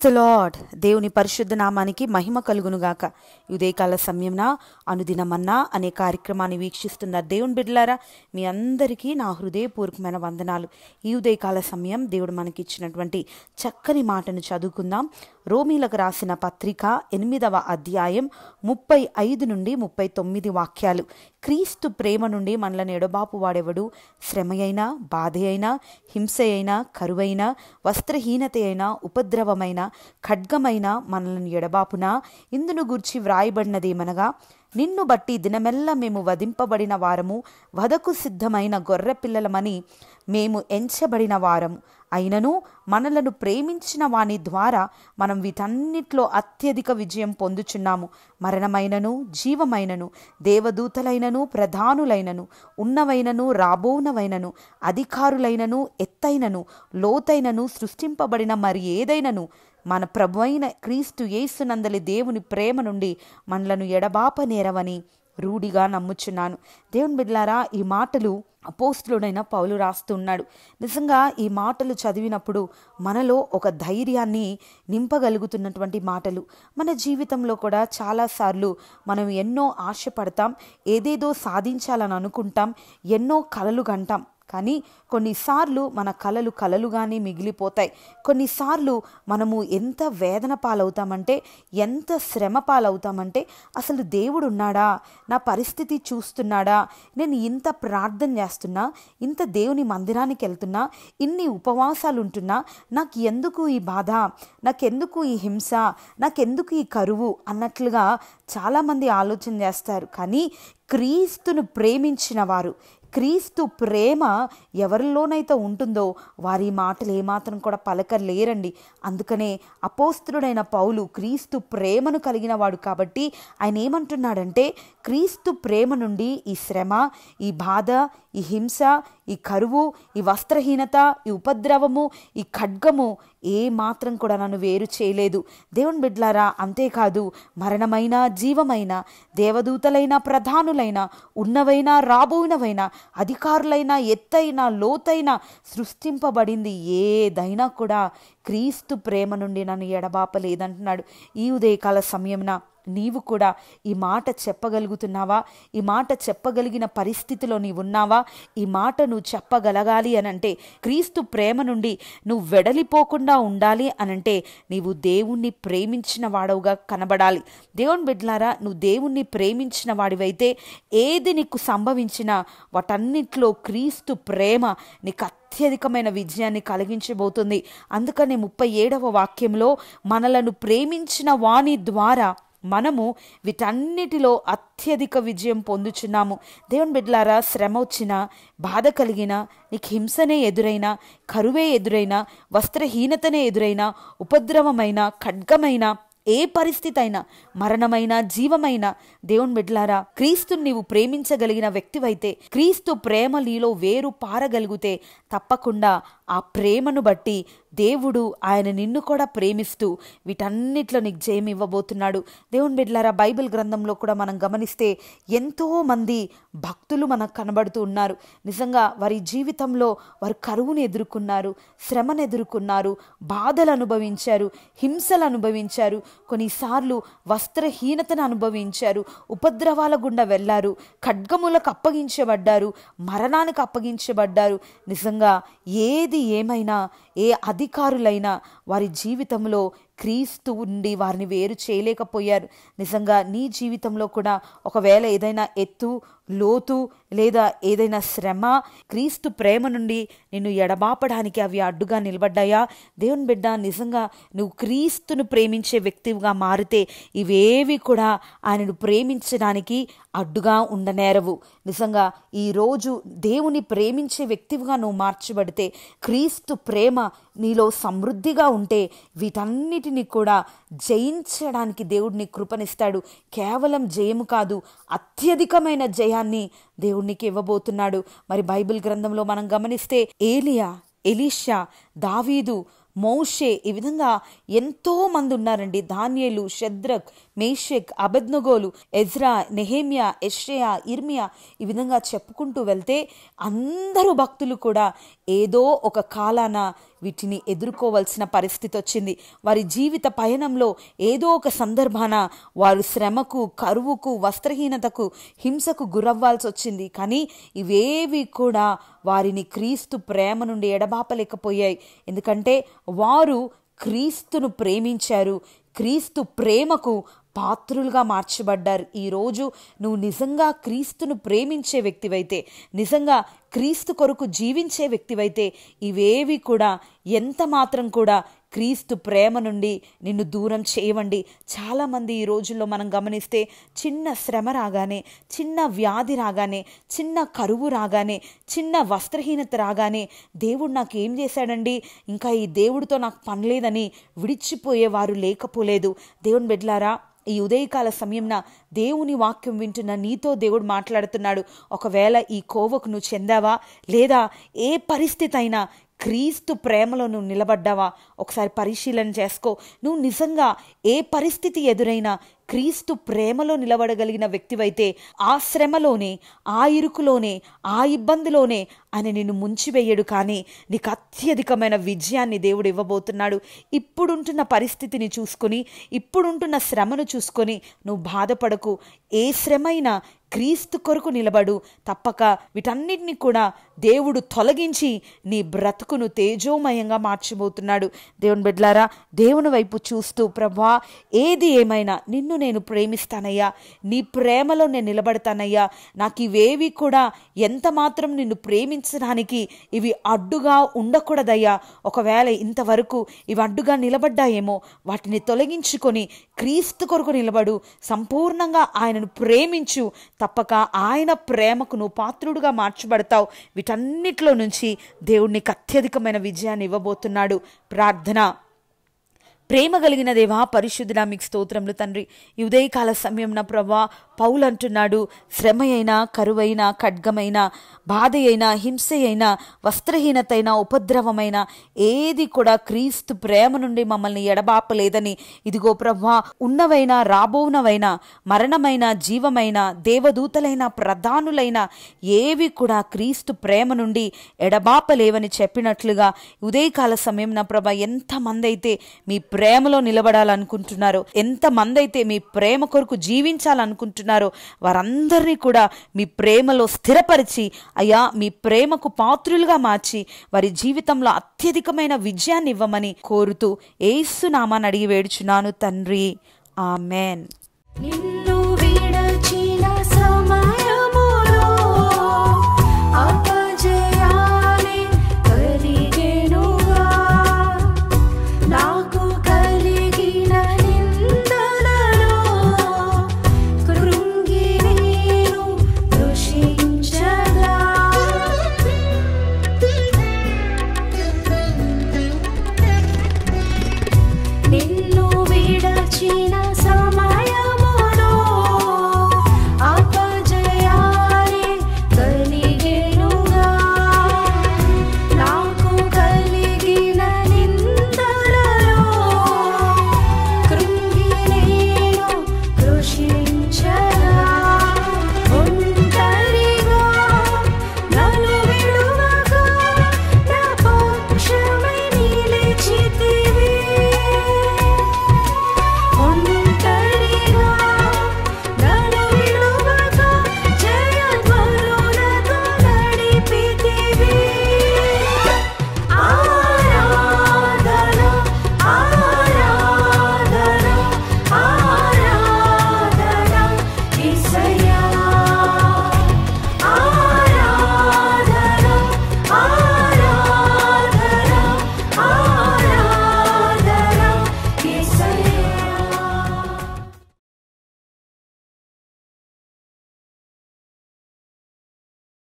The lord. దేవుని పరిశుద్ధ నామానికి మహిమ కలుగునుగాక. ఉదయకాల సమయంన అనుదినమన్నా అనే కార్యక్రమాన్ని వీక్షిస్తున్న దేవుని బిడ్డలారా, మీ అందరికీ నా హృదయపూర్వకమైన వందనాలు. ఈ ఉదయకాల సమయం దేవుడు మనకిచ్చినటువంటి చక్కని మాటను చదువుకుందాం. రోమీలకు రాసిన పత్రిక 8వ అధ్యాయం 35 నుండి 39 వాక్యాలు. క్రీస్తు ప్రేమ నుండి మనలను ఎడబాపు వాడెవడు? శ్రమ అయినా, బాధ అయినా, హింస అయినా, కరువైనా, వస్త్రహీనత అయినా, ఉపద్రవమైన, ఖడ్గమైన మనలను ఎడబాపునా? ఇందును గూర్చి వ్రాయబడినదేమనగా, నిన్ను బట్టి దినమెల్లా మేము వధింపబడిన వారము, వధకు సిద్ధమైన గొర్రె పిల్లలమని మేము ఎంచబడిన వారము. అయినను మనలను ప్రేమించిన వాని ద్వారా మనం వీటన్నిటిలో అత్యధిక విజయం పొందుచున్నాము. మరణమైనను, జీవమైనను, దేవదూతలైనను, ప్రధానులైనను, ఉన్నవైనను, రాబోనవైనను, అధికారులైనను, ఎత్తైనను, లోతైనను, సృష్టింపబడిన మరి ఏదైనను మన ప్రభువైన క్రీస్తు యేసునందలి దేవుని ప్రేమ నుండి మనలను ఎడబాపనేరవని రూఢిగా నమ్ముచున్నాను. దేవుని బిడ్డలారా, ఈ మాటలు అపోస్తలుడైన పౌలు రాస్తున్నాడు. నిజంగా ఈ మాటలు చదివినప్పుడు మనలో ఒక ధైర్యాన్ని నింపగలుగుతున్నటువంటి మాటలు. మన జీవితంలో కూడా చాలాసార్లు మనం ఎన్నో ఆశపడతాం, ఏదేదో సాధించాలని అనుకుంటాం, ఎన్నో కలలు కంటాం. కానీ కొన్నిసార్లు మన కలలు కలలుగానే మిగిలిపోతాయి. కొన్నిసార్లు మనము ఎంత వేదన పాలవుతామంటే, ఎంత శ్రమ పాలవుతామంటే, అసలు దేవుడు ఉన్నాడా, నా పరిస్థితి చూస్తున్నాడా, నేను ఇంత ప్రార్థన చేస్తున్నా, ఇంత దేవుని మందిరానికి వెళ్తున్నా, ఇన్ని ఉపవాసాలు ఉంటున్నా, నాకు ఎందుకు ఈ బాధ, నాకెందుకు ఈ హింస, నాకెందుకు ఈ కరువు అన్నట్లుగా చాలామంది ఆలోచన చేస్తారు. కానీ క్రీస్తును ప్రేమించిన వారు, క్రీస్తు ప్రేమ ఎవరిలోనైతే ఉంటుందో వారి మాటలు ఏమాత్రం కూడా పలకలేరండి. అందుకనే అపోస్తలుడైన పౌలు క్రీస్తు ప్రేమను కలిగిన వాడు కాబట్టి ఆయన ఏమంటున్నాడంటే, క్రీస్తు ప్రేమ నుండి ఈ శ్రమ, ఈ బాధ, ఈ హింస, ఈ కరువు, ఈ వస్త్రహీనత, ఈ ఉపద్రవము, ఈ ఖడ్గము ఏ మాత్రం కూడా నన్ను వేరు చేయలేదు. దేవుని బిడ్డలారా, అంతేకాదు మరణమైన, జీవమైన, దేవదూతలైన, ప్రధానులైన, ఉన్నవైనా, రాబోయినవైన, అధికారులైన, ఎత్తైన, లోతైన, సృష్టింపబడింది ఏదైనా కూడా క్రీస్తు ప్రేమ నుండి నన్ను ఎడబాపలేదంటున్నాడు. ఈ ఉదయకాల సమయంన నీవు కూడా ఈ మాట చెప్పగలుగుతున్నావా? ఈ మాట చెప్పగలిగిన పరిస్థితిలో నీవు ఉన్నావా? ఈ మాట నువ్వు చెప్పగలగాలి అనంటే, క్రీస్తు ప్రేమ నుండి నువ్వు వెడలిపోకుండా ఉండాలి అనంటే, నీవు దేవుణ్ణి ప్రేమించిన వాడవుగా కనబడాలి. దేవుని బిడ్డలారా, నువ్వు దేవుణ్ణి ప్రేమించిన వాడివైతే ఏది నీకు సంభవించినా వాటన్నిటిలో క్రీస్తు ప్రేమ నీకు అత్యధికమైన విజయాన్ని కలిగించబోతుంది. అందుకనే 37వ వాక్యంలో, మనలను ప్రేమించిన వాని ద్వారా మనము వీటన్నిటిలో అత్యధిక విజయం పొందుచున్నాము. దేవుని బిడ్డలారా, శ్రమ వచ్చినా, బాధ కలిగినా, నీకు హింసనే ఎదురైనా, కరువే ఎదురైనా, వస్త్రహీనతనే ఎదురైనా, ఉపద్రవమైన, ఖడ్గమైన, ఏ పరిస్థితి అయినా, మరణమైన, జీవమైన, దేవుని బిడ్డలారా, క్రీస్తుని నీవు ప్రేమించగలిగిన వ్యక్తివైతే, క్రీస్తు ప్రేమ నీలో వేరు పారగలిగితే తప్పకుండా ఆ ప్రేమను బట్టి దేవుడు ఆయన నిన్ను కూడా ప్రేమిస్తూ వీటన్నిటిలో నీకు జయం ఇవ్వబోతున్నాడు. దేవుని బిడ్డలారా, బైబిల్ గ్రంథంలో కూడా మనం గమనిస్తే ఎంతో మంది భక్తులు మనకు కనబడుతూ ఉన్నారు. నిజంగా వారి జీవితంలో వారు కరువును ఎదుర్కొన్నారు, శ్రమను ఎదుర్కొన్నారు, బాధలు అనుభవించారు, హింసలు అనుభవించారు, కొన్నిసార్లు వస్త్రహీనతను అనుభవించారు, ఉపద్రవాల గుండా వెళ్ళారు, ఖడ్గములకు అప్పగించబడ్డారు, మరణానికి అప్పగించబడ్డారు. నిజంగా ఏది ఏమైనా, ఏ అధికారులైనా వారి జీవితంలో క్రీస్తు ఉండి వారిని వేరు చేయలేకపోయారు. నిజంగా నీ జీవితంలో కూడా ఒకవేళ ఏదైనా ఎత్తు, లోతు లేదా ఏదైనా శ్రమ, క్రీస్తు ప్రేమ నుండి నిన్ను ఎడబాపడానికి అవి అడ్డుగా నిలబడ్డాయా? దేవుని బిడ్డ, నిజంగా నువ్వు క్రీస్తును ప్రేమించే వ్యక్తిగా మారితే ఇవేవి కూడా ఆయనను ప్రేమించడానికి అడ్డుగా ఉండనేరవు. నిజంగా ఈరోజు దేవుని ప్రేమించే వ్యక్తిగా నువ్వు మార్చబడితే, క్రీస్తు ప్రేమ నీలో సమృద్ధిగా ఉంటే వీటన్నిటిని కూడా జయించడానికి దేవుడిని కృపనిస్తాడు. కేవలం జయము కాదు, అత్యధికమైన జయాన్ని దేవునికి ఇవ్వబోతున్నాడు. మరి బైబిల్ గ్రంథంలో మనం గమనిస్తే ఏలియా, ఎలీషా, దావీదు, మోషే, ఈ విధంగా ఎంతో మంది ఉన్నారండి. దానియేలు, షద్రక్, మేషక్, అబేద్నెగోలు, ఎజ్రా, నెహెమ్యా, యెషయా, ఇర్మియా, ఈ విధంగా చెప్పుకుంటూ వెళ్తే అందరూ భక్తులు కూడా ఏదో ఒక కాలాన వీటిని ఎదుర్కోవాల్సిన పరిస్థితి వచ్చింది. వారి జీవిత పయనంలో ఏదో ఒక సందర్భాన వారు శ్రమకు, కరువుకు, వస్త్రహీనతకు, హింసకు గురవ్వాల్సి వచ్చింది. కానీ ఇవేవి కూడా వారిని క్రీస్తు ప్రేమ నుండి ఎడబాపలేకపోయాయి. ఎందుకంటే వారు క్రీస్తును ప్రేమించారు, క్రీస్తు ప్రేమకు పాత్రులుగా మార్చబడ్డారు. ఈరోజు నువ్వు నిజంగా క్రీస్తును ప్రేమించే వ్యక్తివైతే, నిజంగా క్రీస్తు కొరకు జీవించే వ్యక్తివైతే ఇవేవి కూడా ఎంత మాత్రం కూడా క్రీస్తు ప్రేమ నుండి నిన్ను దూరం చేయవండి. చాలామంది ఈ రోజుల్లో మనం గమనిస్తే చిన్న శ్రమ రాగానే, చిన్న వ్యాధి రాగానే, చిన్న కరువు రాగానే, చిన్న వస్త్రహీనత రాగానే దేవుడు నాకు ఏం చేశాడండి, ఇంకా ఈ దేవుడితో నాకు పనిలేదని విడిచిపోయేవారు లేకపోలేదు. దేవుని బిడ్డలారా, ఈ ఉదయకాల సమయంన దేవుని వాక్యం వింటున్న నీతో దేవుడు మాట్లాడుతున్నాడు. ఒకవేళ ఈ కోవకు నువ్వు చెందావా, లేదా ఏ పరిస్థితి అయినా క్రీస్తు ప్రేమలో నువ్వు నిలబడ్డావా ఒకసారి పరిశీలన చేసుకో. నువ్వు నిజంగా ఏ పరిస్థితి ఎదురైనా క్రీస్తు ప్రేమలో నిలబడగలిగిన వ్యక్తివైతే ఆ శ్రమలోనే, ఆ ఇరుకులోనే, ఆ ఇబ్బందిలోనే ఆయన నిన్ను ముంచివేయడు, కానీ నీకు అత్యధికమైన విజయాన్ని దేవుడు ఇవ్వబోతున్నాడు. ఇప్పుడుంటున్న పరిస్థితిని చూసుకొని, ఇప్పుడుంటున్న శ్రమను చూసుకొని నువ్వు బాధపడకు. ఏ శ్రమైనా క్రీస్తు కొరకు నిలబడు. తప్పక వీటన్నిటిని కూడా దేవుడు తొలగించి నీ బ్రతుకును తేజోమయంగా మార్చబోతున్నాడు. దేవుని బిడ్డలారా, దేవుని వైపు చూస్తూ, ప్రభువా ఏది ఏమైనా నిన్ను నేను ప్రేమిస్తానయ్యా, నీ ప్రేమలో నేను నిలబడతానయ్యా, నాకు ఇవేవి కూడా ఎంత మాత్రం నిన్ను ప్రేమించడానికి ఇవి అడ్డుగా ఉండకూడదయ్యా. ఒకవేళ ఇంతవరకు ఇవి అడ్డుగా నిలబడ్డాయేమో వాటిని తొలగించుకొని క్రీస్తు కొరకు నిలబడు, సంపూర్ణంగా ఆయనను ప్రేమించు. తప్పక ఆయన ప్రేమకు నువ్వు పాత్రుడుగా మార్చబడతావు. వీటన్నిటిలో నుంచి దేవుడికి అత్యధికమైన విజయాన్ని ఇవ్వబోతున్నాడు. ప్రార్థన. ప్రేమ కలిగిన దేవా, పరిశుద్ధుడా, మీకు స్తోత్రములు తండ్రి. ఈ ఉదయకాల సమయంన ప్రభువా పౌలు అంటున్నాడు, శ్రమ అయినా, కరువైనా, ఖడ్గమైనా, బాధ అయినా, హింస అయినా, వస్త్రహీనతైనా, ఉపద్రవమైన ఏది కూడా క్రీస్తు ప్రేమ నుండి మమ్మల్ని ఎడబాపలేదని. ఇదిగో ప్రభువా, ఉన్నవైనా, రాబోనవైనా, మరణమైన, జీవమైన, దేవదూతలైన, ప్రధానులైన ఏవి కూడా క్రీస్తు ప్రేమ నుండి ఎడబాపలేవని చెప్పినట్లుగా ఉదయకాల సమయంన ప్రభా ఎంతమంది అయితే మీ ప్రేమలో నిలబడాలనుకుంటున్నారో, ఎంతమంది అయితే మీ ప్రేమ కొరకు జీవించాలనుకుంటున్నారో వారందరినీ కూడా మీ ప్రేమలో స్థిరపరిచి అయ్యా మీ ప్రేమకు పాత్రులుగా మార్చి వారి జీవితంలో అత్యధికమైన విజయాన్ని ఇవ్వమని కోరుతూ యేసు నామాన్ని అడిగి వేడుచున్నాను తండ్రి. ఆమెన్.